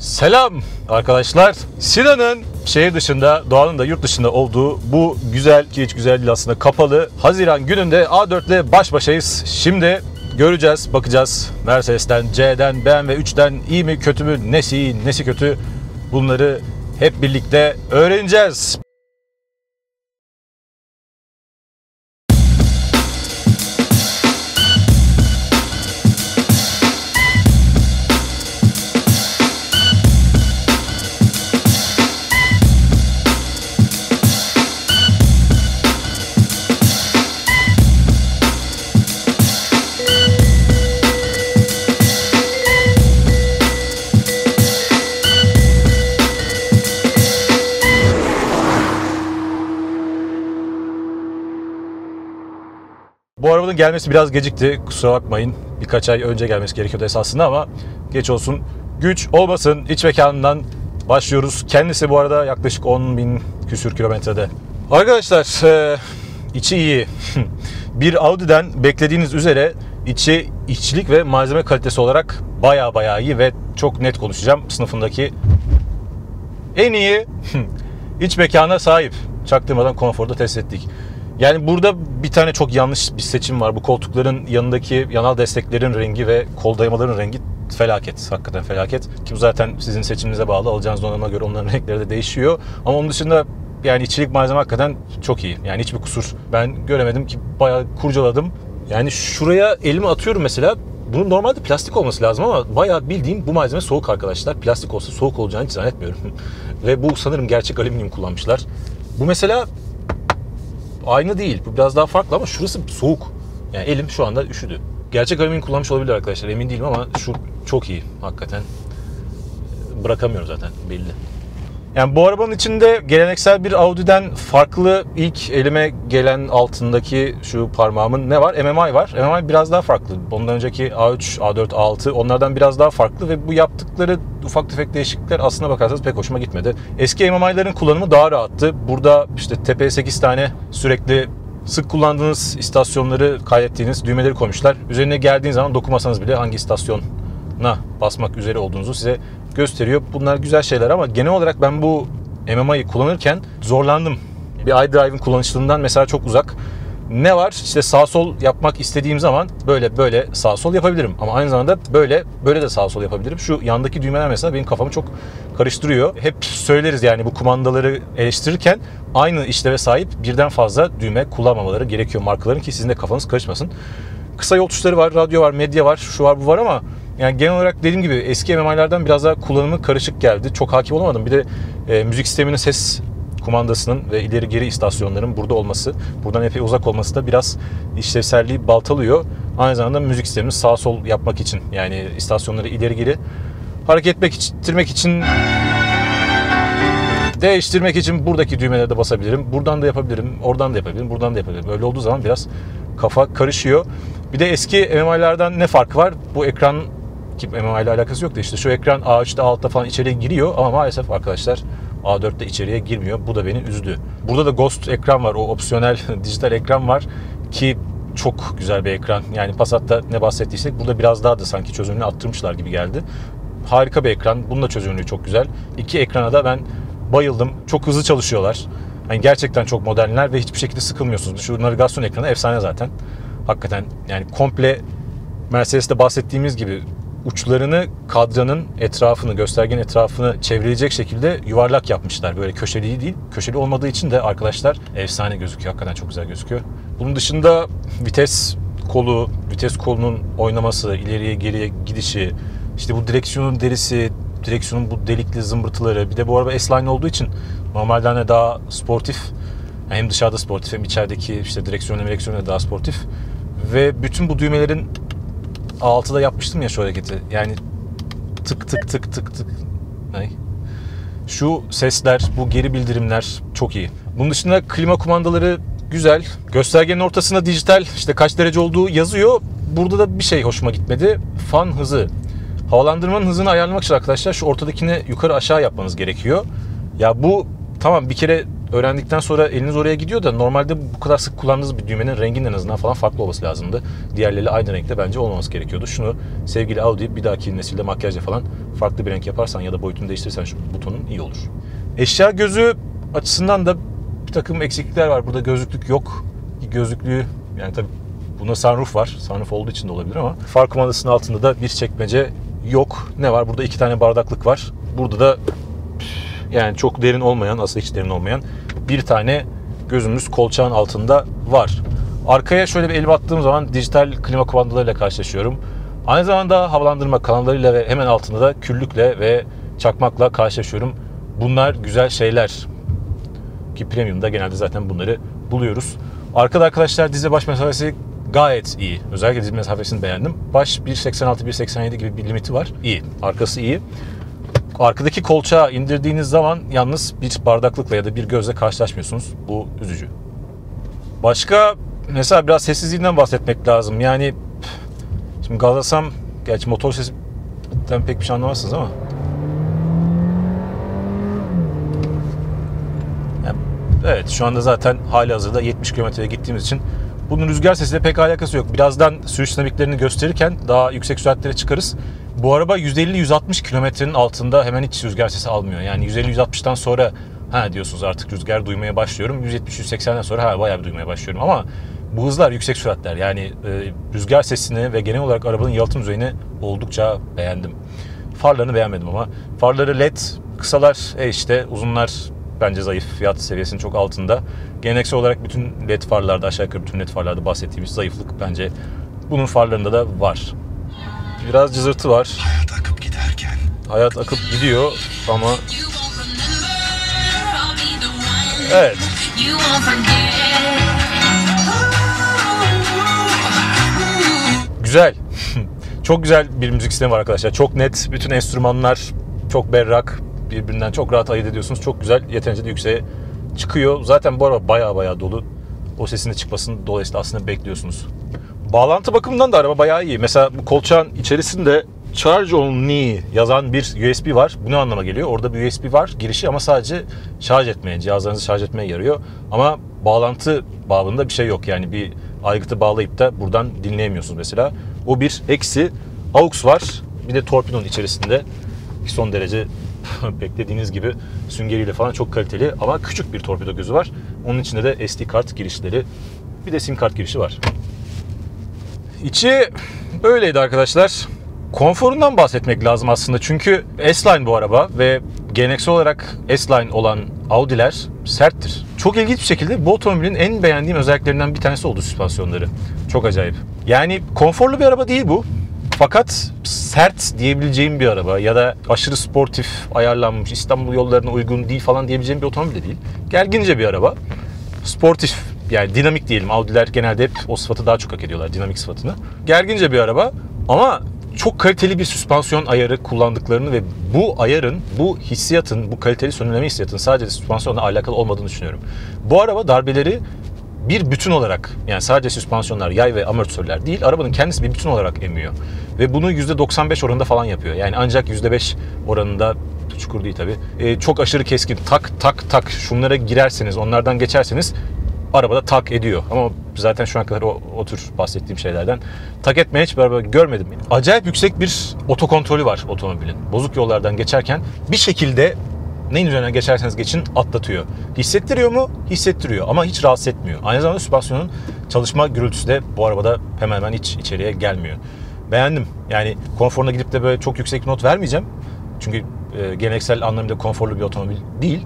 Selam arkadaşlar. Sinan'ın şehir dışında, Doğan'ın da yurt dışında olduğu bu güzel, ki hiç güzel değil aslında, kapalı Haziran gününde A4 ile baş başayız. Şimdi göreceğiz, bakacağız. Mercedes'ten, C'den, BMW 3'ten iyi mi kötü mü, nesi iyi, nesi kötü, bunları hep birlikte öğreneceğiz. Bu arabanın gelmesi biraz gecikti. Kusura bakmayın. Birkaç ay önce gelmesi gerekiyordu esasında ama geç olsun. Güç olmasın. İç mekanından başlıyoruz. Kendisi bu arada yaklaşık 10.000 küsür kilometrede. Arkadaşlar içi iyi. Bir Audi'den beklediğiniz üzere iççilik ve malzeme kalitesi olarak baya iyi ve çok net konuşacağım. Sınıfındaki en iyi iç mekana sahip. Çaktırmadan konforda test ettik. Yani burada bir tane çok yanlış bir seçim var. Bu koltukların yanındaki yanal desteklerin rengi ve kol dayamaların rengi felaket. Hakikaten felaket. Ki bu zaten sizin seçiminize bağlı. Alacağınız donanıma göre onların renkleri de değişiyor. Ama onun dışında yani iççilik malzeme hakikaten çok iyi. Yani hiçbir kusur ben göremedim ki, bayağı kurcaladım. Yani şuraya elimi atıyorum mesela. Bunun normalde plastik olması lazım ama bayağı bildiğim bu malzeme soğuk arkadaşlar. Plastik olsa soğuk olacağını hiç zannetmiyorum. Ve bu sanırım gerçek alüminyum kullanmışlar. Bu mesela aynı değil. Bu biraz daha farklı ama şurası soğuk. Yani elim şu anda üşüdü. Gerçek alüminyum kullanmış olabilir arkadaşlar. Emin değilim ama şu çok iyi. Hakikaten bırakamıyorum zaten, belli. Yani bu arabanın içinde geleneksel bir Audi'den farklı, ilk elime gelen altındaki şu parmağımın ne var? MMI var. MMI biraz daha farklı. Ondan önceki A3, A4, A6 onlardan biraz daha farklı ve bu yaptıkları ufak tefek değişiklikler aslına bakarsanız pek hoşuma gitmedi. Eski MMI'lerin kullanımı daha rahattı. Burada işte tepeye 8 tane sürekli sık kullandığınız istasyonları kaydettiğiniz düğmeleri koymuşlar. Üzerine geldiğiniz zaman dokunmasanız bile hangi istasyona basmak üzere olduğunuzu size gösteriyor. Bunlar güzel şeyler ama genel olarak ben bu MMI'yi kullanırken zorlandım. Bir iDrive'in kullanışlılığından mesela çok uzak. Ne var? İşte sağ sol yapmak istediğim zaman böyle sağ sol yapabilirim. Ama aynı zamanda böyle de sağ sol yapabilirim. Şu yandaki düğmeler mesela benim kafamı çok karıştırıyor. Hep söyleriz yani bu kumandaları eleştirirken aynı işleve sahip birden fazla düğme kullanmamaları gerekiyor markaların ki sizin de kafanız karışmasın. Kısa yol tuşları var, radyo var, medya var, şu var bu var ama yani genel olarak dediğim gibi eski MMI'lerden biraz daha kullanımı karışık geldi. Çok hakim olamadım. Bir de müzik sisteminin ses kumandasının ve ileri geri istasyonların burada olması, buradan epey uzak olması da biraz işlevselliği baltalıyor. Aynı zamanda müzik sistemini sağ sol yapmak için, yani istasyonları ileri geri hareket ettirmek için, değiştirmek için buradaki düğmelere de basabilirim. Buradan da yapabilirim, oradan da yapabilirim, buradan da yapabilirim. Böyle olduğu zaman biraz kafa karışıyor. Bir de eski MMI'lerden ne farkı var? Bu ekran, ki MMI ile alakası yok da işte şu ekran A3'te A6'da falan içeriye giriyor ama maalesef arkadaşlar A4'te içeriye girmiyor. Bu da beni üzdü. Burada da Ghost ekran var. O opsiyonel dijital ekran var ki çok güzel bir ekran. Yani Passat'ta ne bahsettiysek burada biraz daha da sanki çözünürlüğünü arttırmışlar gibi geldi. Harika bir ekran. Bunun da çözünürlüğü çok güzel. İki ekrana da ben bayıldım. Çok hızlı çalışıyorlar. Yani gerçekten çok modernler ve hiçbir şekilde sıkılmıyorsunuz. Şu navigasyon ekranı efsane zaten. Hakikaten yani komple Mercedes'te bahsettiğimiz gibi uçlarını kadranın etrafını, göstergenin etrafını çevreleyecek şekilde yuvarlak yapmışlar. Böyle köşeli değil. Köşeli olmadığı için de arkadaşlar efsane gözüküyor. Hakikaten çok güzel gözüküyor. Bunun dışında vites kolunun oynaması, ileriye geriye gidişi, işte bu direksiyonun derisi, direksiyonun bu delikli zımbırtıları. Bir de bu araba S-Line olduğu için normalden de daha sportif. Yani hem dışarıda sportif hem içerideki işte direksiyonla daha sportif. Ve bütün bu düğmelerin A6'da yapmıştım ya şu hareketi. Yani tık tık tık tık tık. Şu sesler, bu geri bildirimler çok iyi. Bunun dışında klima kumandaları güzel. Göstergenin ortasında dijital işte kaç derece olduğu yazıyor. Burada da bir şey hoşuma gitmedi. Fan hızı. Havalandırmanın hızını ayarlamak için arkadaşlar şu ortadakini yukarı aşağı yapmanız gerekiyor. Ya bu tamam, bir kere öğrendikten sonra eliniz oraya gidiyor da normalde bu kadar sık kullandığınız bir düğmenin renginin en azından falan farklı olması lazımdı. Diğerleriyle aynı renkte bence olmaması gerekiyordu. Şunu sevgili Audi bir dahaki nesilde makyajla falan farklı bir renk yaparsan ya da boyutunu değiştirirsen şu butonun iyi olur. Eşya gözü açısından da bir takım eksiklikler var. Burada gözlüklük yok. Gözlüklüğü yani tabii buna sunroof var. Sunroof olduğu için de olabilir ama far kumandasının altında da bir çekmece yok. Ne var? Burada 2 tane bardaklık var. Burada da yani çok derin olmayan, aslında hiç derin olmayan bir tane gözümüz kolçağın altında var. Arkaya şöyle bir elime attığım zaman dijital klima kumandalarıyla karşılaşıyorum. Aynı zamanda havalandırma kanallarıyla ve hemen altında da küllükle ve çakmakla karşılaşıyorum. Bunlar güzel şeyler. Ki Premium'da genelde zaten bunları buluyoruz. Arkada arkadaşlar diz ve baş mesafesi gayet iyi. Özellikle diz mesafesini beğendim. Baş 1.86-1.87 gibi bir limiti var. İyi. Arkası iyi. Arkadaki kolçağı indirdiğiniz zaman yalnız bir bardaklıkla ya da bir gözle karşılaşmıyorsunuz. Bu üzücü. Başka mesela biraz sessizliğinden bahsetmek lazım. Yani şimdi gazlasam, gerçi motor sesinden pek bir şey anlamazsınız ama yani, evet şu anda zaten halihazırda 70 kilometreye gittiğimiz için bunun rüzgar sesiyle pek alakası yok. Birazdan sürüş dinamiklerini gösterirken daha yüksek süratlere çıkarız. Bu araba 150-160 kilometrenin altında hemen hiç rüzgar sesi almıyor. Yani 150-160'tan sonra ha diyorsunuz artık rüzgar duymaya başlıyorum. 170-180'den sonra ha bayağı bir duymaya başlıyorum. Ama bu hızlar yüksek süratler. Yani rüzgar sesini ve genel olarak arabanın yalıtım düzeyini oldukça beğendim. Farlarını beğenmedim ama. Farları LED, kısalar işte, uzunlar bence zayıf. Fiyat seviyesinin çok altında. Geleneksel olarak bütün LED farlarda, aşağı yukarı bütün LED farlarda bahsettiğimiz zayıflık bence bunun farlarında da var. Biraz cızırtı var. Hayat akıp giderken. Hayat akıp gidiyor ama evet. Güzel. Çok güzel bir müzik sistemi var arkadaşlar. Çok net. Bütün enstrümanlar çok berrak. Birbirinden çok rahat ayırt ediyorsunuz. Çok güzel. Yeterince de yükseğe çıkıyor. Zaten bu araba baya dolu. O sesin de çıkmasını dolayısıyla aslında bekliyorsunuz. Bağlantı bakımından da araba bayağı iyi. Mesela bu kolçağın içerisinde Charge Only yazan bir USB var. Bu ne anlama geliyor? Orada bir USB var girişi ama sadece şarj etmeye, cihazlarınızı şarj etmeye yarıyor. Ama bağlantı babında bir şey yok. Yani bir aygıtı bağlayıp da buradan dinleyemiyorsunuz mesela. O bir eksi. AUX var. Bir de torpidonun içerisinde son derece beklediğiniz gibi süngeriyle falan çok kaliteli ama küçük bir torpido gözü var. Onun içinde de SD kart girişleri, bir de sim kart girişi var. İçi böyleydi arkadaşlar. Konforundan bahsetmek lazım aslında çünkü S-Line bu araba ve geleneksel olarak S-Line olan Audi'ler serttir. Çok ilginç bir şekilde bu otomobilin en beğendiğim özelliklerinden bir tanesi oldu süspansiyonları. Çok acayip. Yani konforlu bir araba değil bu. Fakat sert diyebileceğim bir araba ya da aşırı sportif ayarlanmış, İstanbul yollarına uygun değil falan diyebileceğim bir otomobil de değil. Gergince bir araba. Sportif, yani dinamik diyelim. Audi'ler genelde hep o sıfatı daha çok hak ediyorlar, dinamik sıfatını. Gergince bir araba ama çok kaliteli bir süspansiyon ayarı kullandıklarını ve bu ayarın, bu hissiyatın, bu kaliteli sönümleme hissiyatının sadece süspansiyonla alakalı olmadığını düşünüyorum. Bu araba darbeleri bir bütün olarak, yani sadece süspansiyonlar, yay ve amortisörler değil, arabanın kendisi bir bütün olarak emiyor. Ve bunu %95 oranında falan yapıyor. Yani ancak %5 oranında, çukur değil tabii, çok aşırı keskin tak şunlara girerseniz, onlardan geçerseniz arabada tak ediyor. Ama zaten şu an kadar o tür bahsettiğim şeylerden tak etmeye hiçbir araba görmedim. Acayip yüksek bir otokontrolü var otomobilin. Bozuk yollardan geçerken bir şekilde neyin üzerinden geçerseniz geçin atlatıyor. Hissettiriyor mu? Hissettiriyor ama hiç rahatsız etmiyor. Aynı zamanda süspansiyonun çalışma gürültüsü de bu arabada hemen hemen hiç içeriye gelmiyor. Beğendim. Yani konforuna gidip de böyle çok yüksek bir not vermeyeceğim. Çünkü geleneksel anlamda konforlu bir otomobil değil.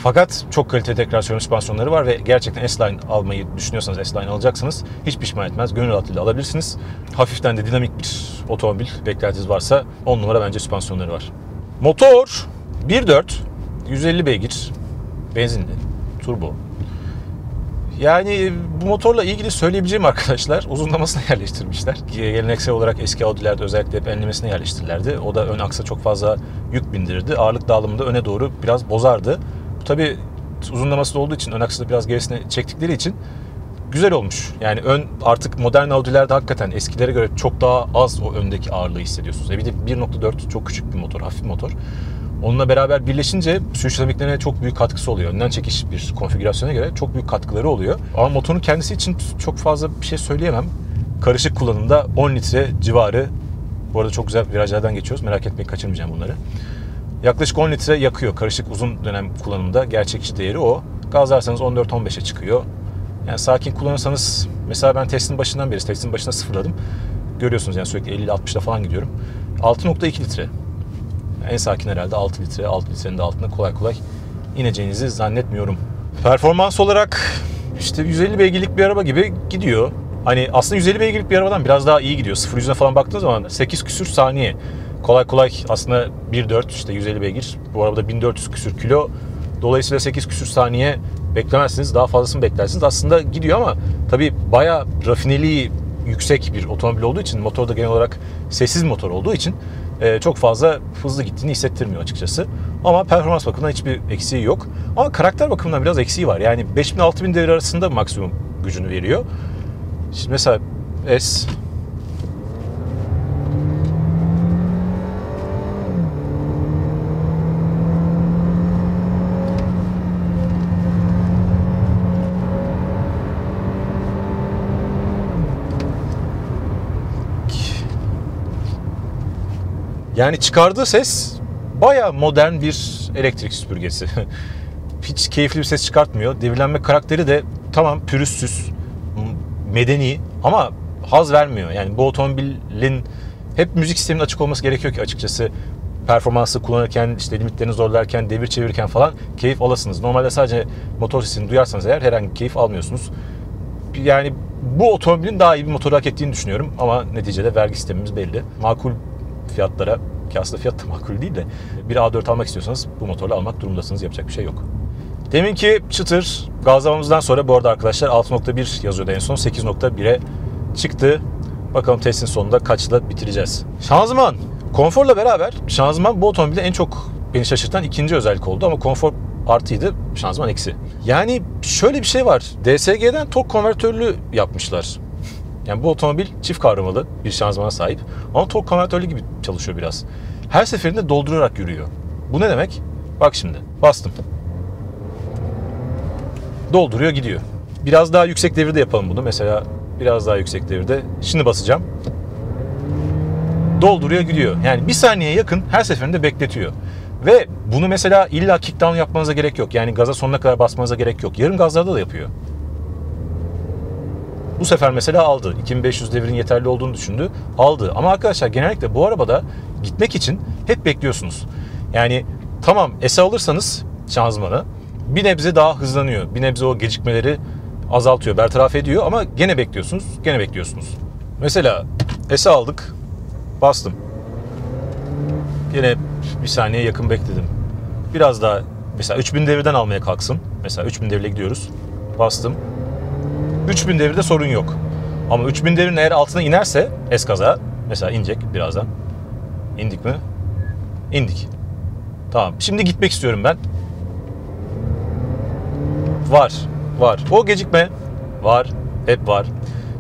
Fakat çok kaliteli tekrar süspansiyonları var ve gerçekten S-Line almayı düşünüyorsanız, S-Line alacaksınız. Hiç pişman etmez. Gönül rahatlığıyla alabilirsiniz. Hafiften de dinamik bir otomobil beklentiniz varsa 10 numara bence süspansiyonları var. Motor 1.4, 150 beygir, benzinli, turbo. Yani bu motorla ilgili söyleyebileceğim arkadaşlar, uzunlamasına yerleştirmişler. Geleneksel olarak eski Audi'lerde özellikle hep enlemesine yerleştirirlerdi. O da ön aksa çok fazla yük bindirirdi. Ağırlık dağılımında öne doğru biraz bozardı. Bu tabii uzunlaması da olduğu için, ön aksı da biraz gerisine çektikleri için güzel olmuş. Yani ön artık modern Audi'lerde hakikaten eskilere göre çok daha az o öndeki ağırlığı hissediyorsunuz. Bir de 1.4 çok küçük bir motor, hafif bir motor. Onunla beraber birleşince sürüş dinamiklerine çok büyük katkısı oluyor. Önden çekiş bir konfigürasyona göre çok büyük katkıları oluyor. Ama motorun kendisi için çok fazla bir şey söyleyemem. Karışık kullanımda 10 litre civarı. Bu arada çok güzel virajlardan geçiyoruz. Merak etmeyin, kaçırmayacağım bunları. Yaklaşık 10 litre yakıyor. Karışık uzun dönem kullanımda gerçekçi değeri o. Gazlarsanız 14-15'e çıkıyor. Yani sakin kullanırsanız, mesela ben testin başına sıfırladım. Görüyorsunuz yani sürekli 50-60'da falan gidiyorum. 6.2 litre. En sakin herhalde 6 litre. 6 litrenin de altında kolay kolay ineceğinizi zannetmiyorum. Performans olarak işte 150 beygirlik bir araba gibi gidiyor. Hani aslında 150 beygirlik bir arabadan biraz daha iyi gidiyor. 0-100'e falan baktığınız zaman 8 küsür saniye. Kolay kolay aslında 1.4 işte 150 beygir. Bu arabada 1400 küsür kilo. Dolayısıyla 8 küsür saniye beklemezsiniz. Daha fazlasını beklersiniz. Aslında gidiyor ama tabii bayağı rafineliği yüksek bir otomobil olduğu için, motor da genel olarak sessiz motor olduğu için çok fazla hızlı gittiğini hissettirmiyor açıkçası. Ama performans bakımından hiçbir eksiği yok. Ama karakter bakımından biraz eksiği var. Yani 5000-6000 devir arasında maksimum gücünü veriyor. Şimdi mesela S yani çıkardığı ses bayağı modern bir elektrik süpürgesi. Hiç keyifli bir ses çıkartmıyor. Devirlenme karakteri de tamam pürüzsüz, medeni ama haz vermiyor. Yani bu otomobilin hep müzik sisteminin açık olması gerekiyor ki açıkçası performansı kullanırken, işte limitlerini zorlarken, devir çevirirken falan keyif alasınız. Normalde sadece motor sesini duyarsanız eğer herhangi bir keyif almıyorsunuz. Yani bu otomobilin daha iyi bir motor hak ettiğini düşünüyorum ama neticede vergi sistemimiz belli. Makul fiyatlara, ki aslında fiyat da makul değil de bir A4 almak istiyorsanız bu motorla almak durumundasınız. Yapacak bir şey yok. Deminki çıtır gazlamamızdan sonra bu arada arkadaşlar 6.1 yazıyordu en son, 8.1'e çıktı. Bakalım testin sonunda kaçla bitireceğiz. Şanzıman. Konforla beraber şanzıman bu otomobilde en çok beni şaşırtan ikinci özellik oldu ama konfor artıydı, şanzıman eksi. Yani şöyle bir şey var. DSG'den tork konvertörlü yapmışlar. Yani bu otomobil çift kavramalı bir şanzımana sahip ama tork konvertörlü gibi çalışıyor biraz. Her seferinde doldurarak yürüyor. Bu ne demek? Bak şimdi bastım. Dolduruyor gidiyor. Biraz daha yüksek devirde yapalım bunu. Mesela biraz daha yüksek devirde. Şimdi basacağım. Dolduruyor gidiyor. Yani bir saniyeye yakın her seferinde bekletiyor. Ve bunu mesela illa kickdown yapmanıza gerek yok. Yani gaza sonuna kadar basmanıza gerek yok. Yarım gazlarda da yapıyor. Bu sefer mesela aldı. 2500 devirin yeterli olduğunu düşündü. Aldı. Ama arkadaşlar genellikle bu arabada gitmek için hep bekliyorsunuz. Yani tamam S alırsanız şanzımanı bir nebze daha hızlanıyor. Bir nebze o gecikmeleri azaltıyor, bertaraf ediyor ama gene bekliyorsunuz, gene bekliyorsunuz. Mesela S aldık, bastım. Gene bir saniye yakın bekledim. Biraz daha mesela 3000 devirden almaya kalksın. Mesela 3000 devirle gidiyoruz. Bastım. 3000 devirde sorun yok. Ama 3000 devirin eğer altına inerse S gaza, mesela inecek birazdan. İndik mi? İndik. Tamam. Şimdi gitmek istiyorum ben. Var. O gecikme var. Hep var.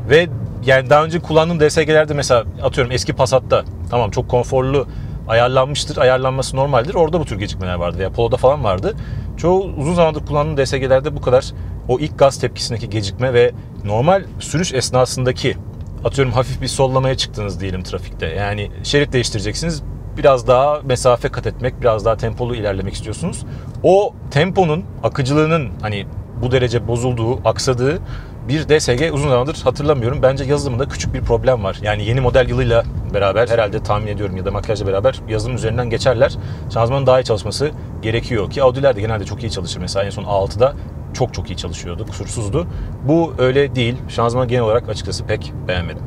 Ve yani daha önce kullandığım DSG'lerde mesela atıyorum eski Passat'ta tamam çok konforlu ayarlanmıştır. Ayarlanması normaldir. Orada bu tür gecikmeler vardı. Veya Polo'da falan vardı. Çoğu uzun zamandır kullandığım DSG'lerde bu kadar o ilk gaz tepkisindeki gecikme ve normal sürüş esnasındaki atıyorum hafif bir sollamaya çıktınız diyelim trafikte. Yani şerit değiştireceksiniz. Biraz daha mesafe kat etmek, biraz daha tempolu ilerlemek istiyorsunuz. O temponun, akıcılığının hani bu derece bozulduğu, aksadığı bir DSG uzun zamandır hatırlamıyorum. Bence yazılımında küçük bir problem var. Yani yeni model yılıyla beraber herhalde tahmin ediyorum ya da makyajla beraber yazılım üzerinden geçerler. Şanzımanın daha iyi çalışması gerekiyor ki Audi'ler de genelde çok iyi çalışır. Mesela en son A6'da çok iyi çalışıyordu, kusursuzdu. Bu öyle değil. Şanzımanı genel olarak açıkçası pek beğenmedim.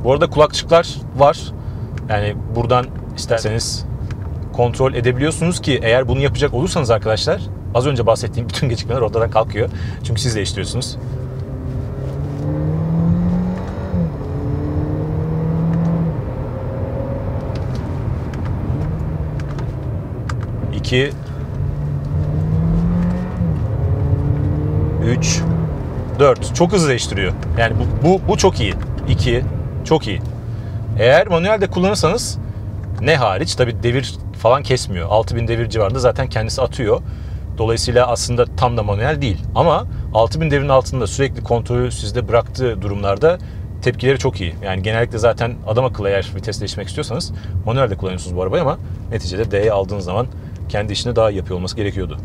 Bu arada kulakçıklar var. Yani buradan isterseniz kontrol edebiliyorsunuz ki eğer bunu yapacak olursanız arkadaşlar az önce bahsettiğim bütün gecikmeler ortadan kalkıyor. Çünkü siz değiştiriyorsunuz. İki, 3, 4. Çok hızlı değiştiriyor. Yani bu çok iyi. 2 çok iyi. Eğer manuelde kullanırsanız ne hariç tabii devir falan kesmiyor. 6000 devir civarında zaten kendisi atıyor. Dolayısıyla aslında tam da manuel değil. Ama 6000 devirin altında sürekli kontrolü sizde bıraktığı durumlarda tepkileri çok iyi. Yani genellikle zaten adam akıllı eğer vites değiştirmek istiyorsanız manuelde kullanıyorsunuz bu arabayı ama neticede D'ye aldığınız zaman kendi işini daha iyi yapıyor olması gerekiyordu.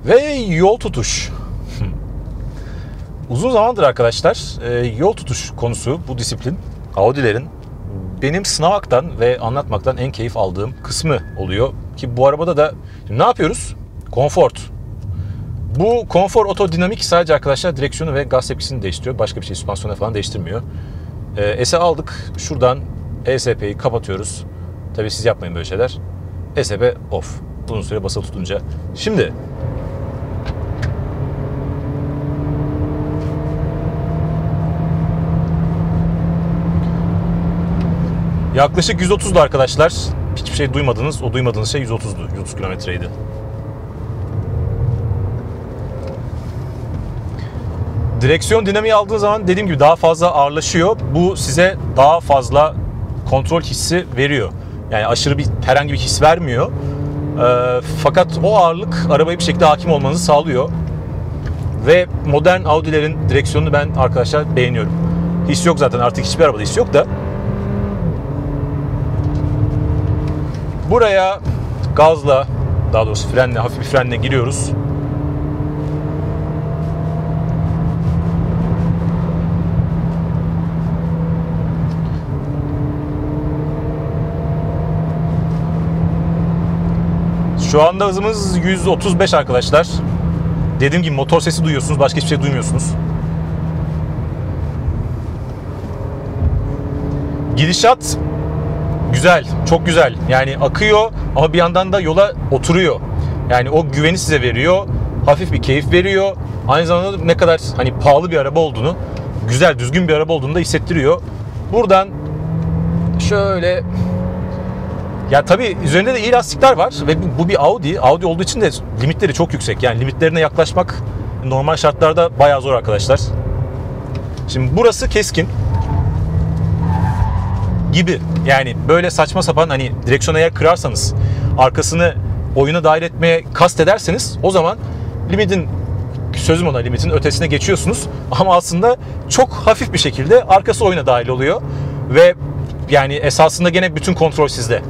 Ve yol tutuş. Uzun zamandır arkadaşlar yol tutuş konusu, bu disiplin Audi'lerin benim sınavaktan ve anlatmaktan en keyif aldığım kısmı oluyor. Ki bu arabada da ne yapıyoruz? Konfort. Bu konfor otodinamik sadece arkadaşlar direksiyonu ve gaz tepkisini değiştiriyor. Başka bir şey süspansiyonu falan değiştirmiyor. S'e aldık. Şuradan ESP'yi kapatıyoruz. Tabii siz yapmayın böyle şeyler. ESP off. Uzun süre basılı tutunca. Şimdi yaklaşık 130'du arkadaşlar. Hiçbir şey duymadınız. O duymadığınız şey 130'du. 130 kilometreydi. Direksiyon dinamiği aldığınız zaman dediğim gibi daha fazla ağırlaşıyor. Bu size daha fazla kontrol hissi veriyor. Yani aşırı herhangi bir his vermiyor. Fakat o ağırlık arabaya bir şekilde hakim olmanızı sağlıyor. Ve modern Audi'lerin direksiyonunu ben arkadaşlar beğeniyorum. His yok zaten, artık hiçbir arabada his yok da. Buraya gazla, daha doğrusu frenle, hafif bir frenle giriyoruz. Şu anda hızımız 135 arkadaşlar. Dediğim gibi motor sesi duyuyorsunuz, başka hiçbir şey duymuyorsunuz. Gidişat güzel, çok güzel. Yani akıyor ama bir yandan da yola oturuyor. Yani o güveni size veriyor. Hafif bir keyif veriyor. Aynı zamanda ne kadar hani pahalı bir araba olduğunu, güzel, düzgün bir araba olduğunu da hissettiriyor. Buradan şöyle, ya tabii üzerinde de iyi lastikler var ve bu bir Audi. Audi olduğu için de limitleri çok yüksek. Yani limitlerine yaklaşmak normal şartlarda bayağı zor arkadaşlar. Şimdi burası keskin gibi. Yani böyle saçma sapan, hani direksiyonu eğer kırarsanız, arkasını oyuna dahil etmeye kast ederseniz o zaman limitin, sözüm ona, limitin ötesine geçiyorsunuz. Ama aslında çok hafif bir şekilde arkası oyuna dahil oluyor. Ve yani esasında gene bütün kontrol sizde.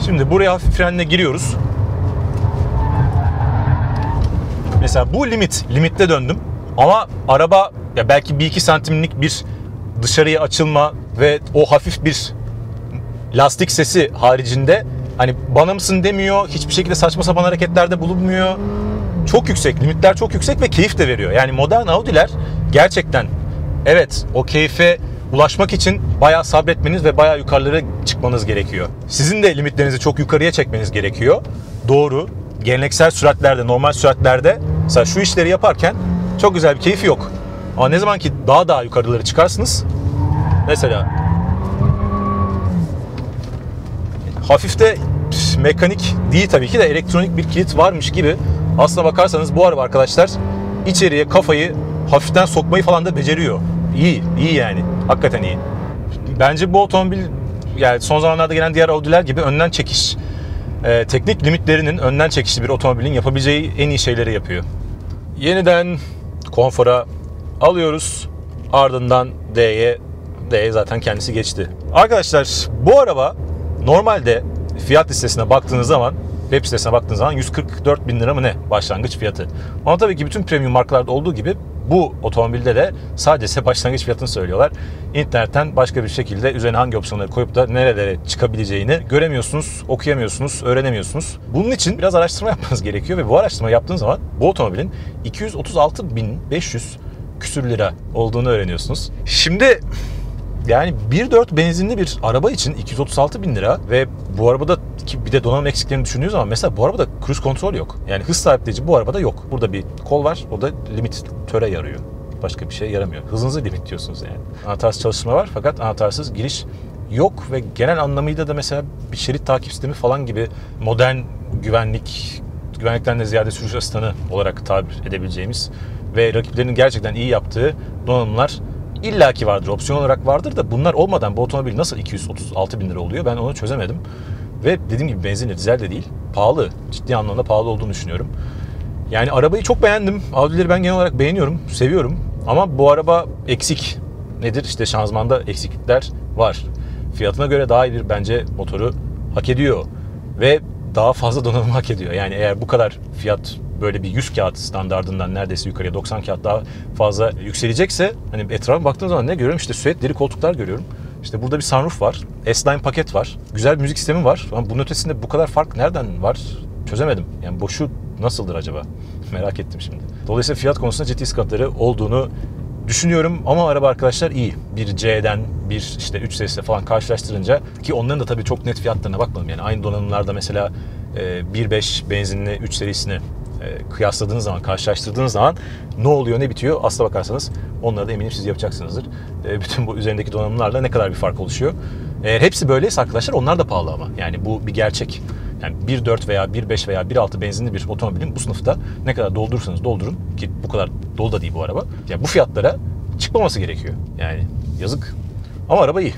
Şimdi buraya hafif frenle giriyoruz. Mesela bu limitte döndüm. Ama araba ya belki 1-2 santimlik bir dışarıya açılma ve o hafif bir lastik sesi haricinde hani bana mısın demiyor. Hiçbir şekilde saçma sapan hareketlerde bulunmuyor. Çok yüksek, limitler çok yüksek ve keyif de veriyor. Yani modern Audi'ler gerçekten, evet, o keyfe ulaşmak için bayağı sabretmeniz ve bayağı yukarılara çıkmanız gerekiyor. Sizin de limitlerinizi çok yukarıya çekmeniz gerekiyor. Doğru. Geleneksel süratlerde, normal süratlerde mesela şu işleri yaparken çok güzel bir keyfi yok. Ama ne zaman ki daha yukarılara çıkarsınız, mesela hafif de mekanik değil tabii ki de, elektronik bir kilit varmış gibi. Aslına bakarsanız bu araba arkadaşlar içeriye kafayı hafiften sokmayı falan da beceriyor. İyi yani. Hakikaten iyi. Bence bu otomobil, yani son zamanlarda gelen diğer Audi'ler gibi önden çekiş, teknik limitlerinin önden çekişli bir otomobilin yapabileceği en iyi şeyleri yapıyor. Yeniden konfora alıyoruz. Ardından D'ye zaten kendisi geçti. Arkadaşlar bu araba normalde fiyat listesine baktığınız zaman, web sitesine baktığınız zaman 144 bin lira mı ne başlangıç fiyatı. Ama tabii ki bütün premium markalarda olduğu gibi bu otomobilde de sadece başlangıç fiyatını söylüyorlar. İnternetten başka bir şekilde üzerine hangi opsiyonları koyup da nerelere çıkabileceğini göremiyorsunuz, okuyamıyorsunuz, öğrenemiyorsunuz. Bunun için biraz araştırma yapmanız gerekiyor ve bu araştırma yaptığınız zaman bu otomobilin 236.500 küsür lira olduğunu öğreniyorsunuz. Şimdi yani 1.4 benzinli bir araba için 236 bin lira ve bu arabada bir de donanım eksiklerini düşündüğünüz zaman mesela bu arabada cruise kontrol yok. Yani hız sabitleyici bu arabada yok. Burada bir kol var, o da limitöre yarıyor. Başka bir şey yaramıyor. Hızınızı limitliyorsunuz yani. Anahtarsız çalıştırma var fakat anahtarsız giriş yok ve genel anlamıyla da mesela bir şerit takip sistemi falan gibi modern güvenlikten de ziyade sürüş asistanı olarak tabir edebileceğimiz ve rakiplerinin gerçekten iyi yaptığı donanımlar illaki vardır, opsiyon olarak vardır da bunlar olmadan bu otomobil nasıl 236 bin lira oluyor, ben onu çözemedim. Ve dediğim gibi benzinli, dizel de değil, pahalı, ciddi anlamda pahalı olduğunu düşünüyorum. Yani arabayı çok beğendim. Audi'leri ben genel olarak beğeniyorum, seviyorum. Ama bu araba eksik. Nedir? İşte şanzımanda eksiklikler var. Fiyatına göre daha iyi bir bence motoru hak ediyor. Ve daha fazla donanım hak ediyor. Yani eğer bu kadar fiyat böyle bir 100 kağıt standardından neredeyse yukarıya 90 kağıt daha fazla yükselecekse, hani etrafa baktığım zaman ne görüyorum? İşte süet deri koltuklar görüyorum. İşte burada bir sunroof var. S-Line paket var. Güzel bir müzik sistemi var. Ama bunun ötesinde bu kadar fark nereden var? Çözemedim. Yani boşu nasıldır acaba? Merak ettim şimdi. Dolayısıyla fiyat konusunda ciddi sıkıntıları olduğunu düşünüyorum ama araba arkadaşlar iyi. Bir C'den bir işte 3 serisiyle falan karşılaştırınca, ki onların da tabii çok net fiyatlarına bakmadım. Yani aynı donanımlarda mesela 1.5 benzinli 3 serisini kıyasladığınız zaman, karşılaştırdığınız zaman ne oluyor, ne bitiyor? Aslına bakarsanız onları da eminim siz yapacaksınızdır. Bütün bu üzerindeki donanımlarla ne kadar bir fark oluşuyor. Eğer hepsi böyleyse arkadaşlar onlar da pahalı ama. Yani bu bir gerçek. Yani 1.4 veya 1.5 veya 1.6 benzinli bir otomobilin bu sınıfta ne kadar doldurursanız doldurun, ki bu kadar dolu da değil bu araba. Yani bu fiyatlara çıkmaması gerekiyor. Yani yazık. Ama araba iyi.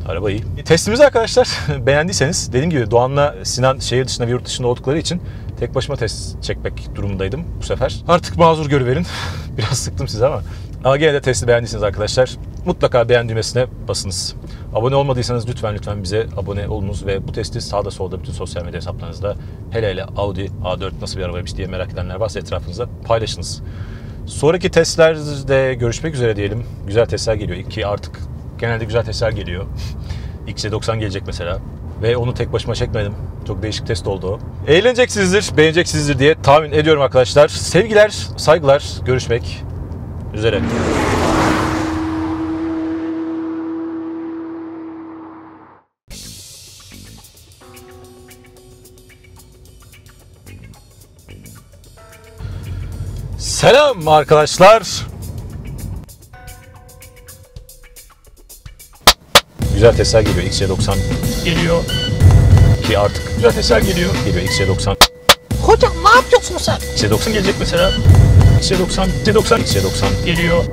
Araba iyi. Testimizi arkadaşlar beğendiyseniz, dediğim gibi Doğan'la Sinan şehir dışında ve yurt dışında oldukları için tek başıma test çekmek durumundaydım bu sefer. Artık mazur görüverin. Biraz sıktım size ama gene de testi beğendiyseniz arkadaşlar mutlaka beğen düğmesine basınız. Abone olmadıysanız lütfen bize abone olunuz ve bu testi sağda solda bütün sosyal medya hesaplarınızda, hele Audi A4 nasıl bir arabaymış diye merak edenler varsa etrafınızda paylaşınız. Sonraki testlerde görüşmek üzere diyelim. Güzel testler geliyor ki artık genelde güzel testler geliyor. XC90 gelecek mesela. Ve onu tek başıma çekmedim. Çok değişik test oldu o. Eğleneceksinizdir, beğeneceksinizdir diye tahmin ediyorum arkadaşlar. Sevgiler, saygılar, görüşmek üzere. Selam arkadaşlar. Güzel testler geliyor. XC90 geliyor. Ki artık güzel testler geliyor. XC90. Hocam ne yapıyorsun sen? XC90 gelecek mesela. XC90 geliyor.